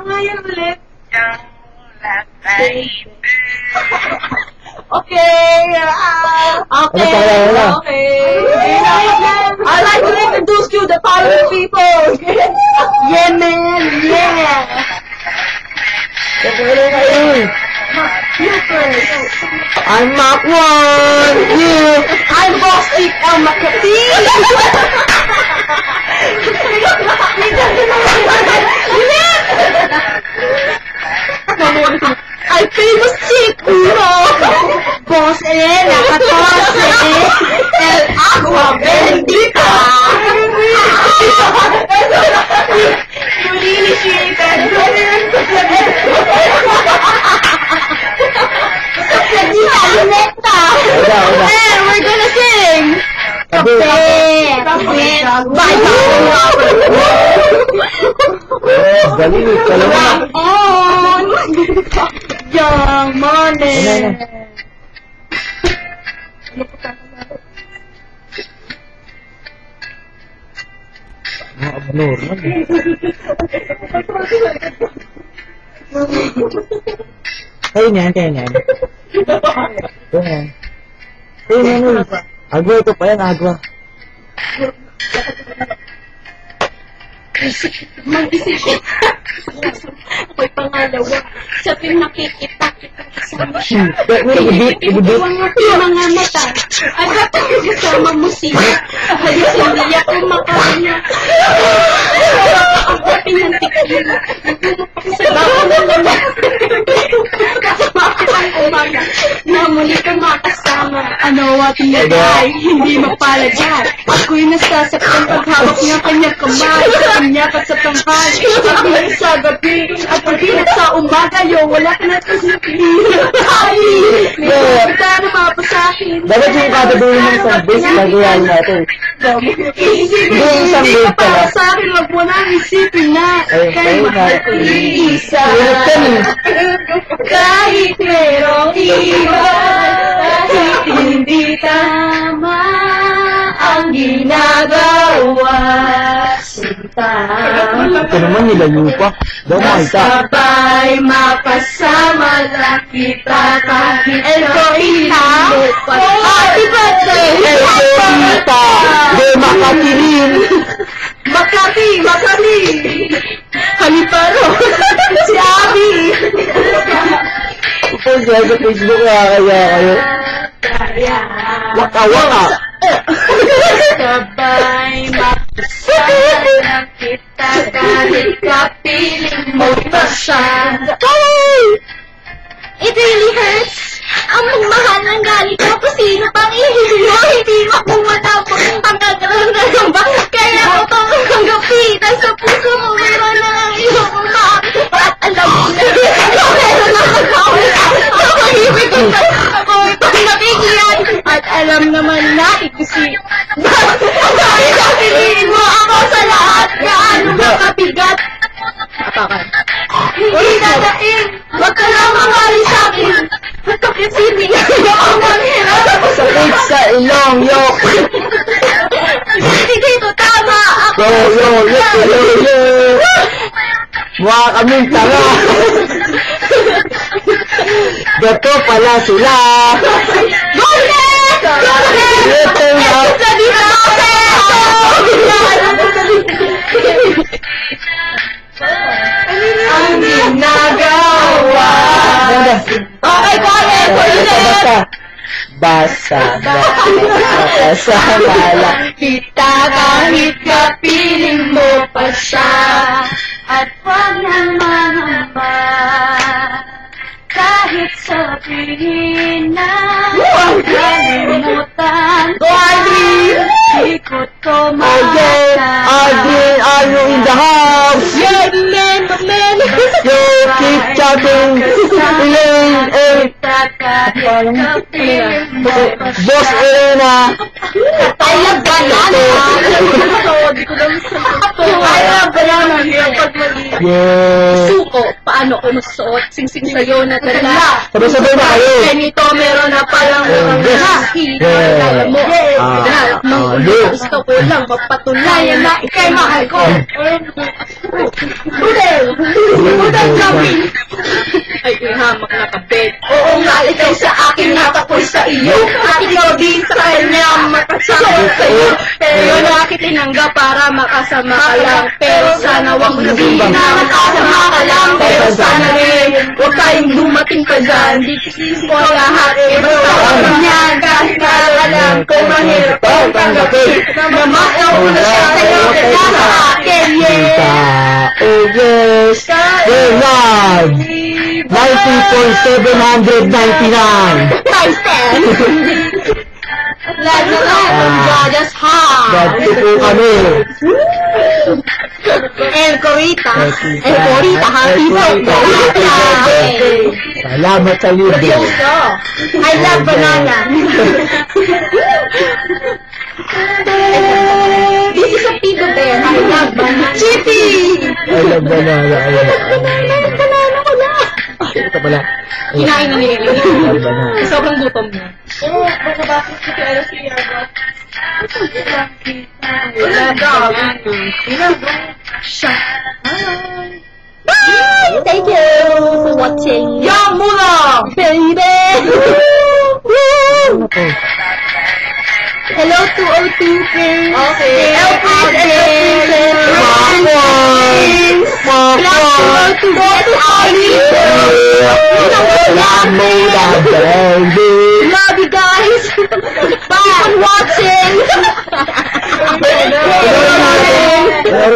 nga yan ulit? baby. Okay. Wala. I'd like to introduce you the following people. Yeah, man. Yeah. I'm Mark 1. You. I'm Bostic El Makati. I'm famous chick, Boss Elena 14, El Agua Bendita. Newly initiated. And we're gonna sing. Galing. On Young Money. Abnormal. Kayo niyan. Agwa ito pa yan, agwa. Mag-isip. Ako'y pangalawa. Sa pinakikita kita kasama siya. Ibudit. Ang aking mga mata. At kapag kasama mo siya. Halos hindi ako makanya. Ang aking ng tikila. Sa bako na naman. Kasama kitang umaga. Na muli kang makasama. Ano at nilagay. Hindi mapalagay. Ako'y nasasaktan paghawak ng kanyang kamay. Sa kanya at sa tanghal. At sa gabi. At paghinat sa umaga. Wala ka na kasipihin. Ay! May kita na mapasakin. Dapat yung katadulo ng isang base, lagayan natin. Hindi, isang base pala. Sa akin, wag mo nang isipin na. Kaya mahal ko isa. Kahit merong iba. Kahit hindi tama ang ginagawa. Sinta. Ito naman nilayo pa. Daw makita. Sabay mapasama lang kita kahit hindi mo pa. Happy birthday! Kita! De Makatirin! Makati! Haliparo! Si Abby! Ito siya sa Facebook kaya kayo. Waka! Sabay mapasama lang kita kahit kapiling mo pa siya. It really hurts. Ang magmahal ng galit mo kung sino pang ihili mo. Hindi makuha na po kung pagkakaroon ba. Kaya ako pang hanggapitan sa puso mo. Meron na ang iyong umak. At alam mo na ikaw meron na magkawin. Ako ibig ko sa ako itong nabigyan. At alam naman na ikusi. Dahil napiliin mo ako sa lahat. Gaano makabigat. Apakan. Hindi dadaing. Huwag ka lang mawali sa akin. Magkakasibig ako manghirap. Sakit sa ilong, yok! Hindi dito tama. Ako Yo! Mukha kaming tanga! Gato pala sila! Golden! Ito na! Sa dito ang ginagawa. Okay, Colin! Basta lang Kita kahit kapiling mo pa siya. At wag naman kahit sabihin na kalimutan ikot ko Adrian, are you in the house? Yeah, man. Yo, keep chatting. Elaine, Boss Elena. I love banana. I love banana. Yeah. Suko, paano ko masuot? Sing-sing sa'yo na dala. Sabay-sabay na kayo. Ganito, meron na palang alam mo. Hinahanap ng ulo. Gusto ko lang mapatunayan na ikay mahal ko. Budel! Budang gabi. Ay, hamak na kapit. Oo nga, ikaw sa akin natapoy sa iyo. At ikaw din sa kanya makasama sa'yo. Pero nakit tinanggap para makasama ka lang. Pero sana wag mo sabihin na Nakasama ka lang, pero sana rin huwag tayong dumating pa dyan. Hindi kisisi ko lahat. Basta wag niyan, kahit na alam ko mahirap ang tanggapin. Na makauna siya sa'yo, kaya sa akin, yeah. Oh yes! We're live! 90.799! Times 10. Lahat na lang, Gadas ha. Dati po kami. El Corita. El Corita, happy birthday. Salamat sa libre. I love banana. This is a Pido Bear. I love banana. Chippy! I love banana. Banana ko na. Ito pala. Kinain na nila. I love banana. Sobrang gutom niya. Oo, bakit si Kaya si Yago? Bye! Thank you for watching. Yan muna! Baby! Ano po? Hello to all teachers. Okay. Hello teachers. Mama! To go to Ali. Baby! Love you guys. Bye. Keep on watching.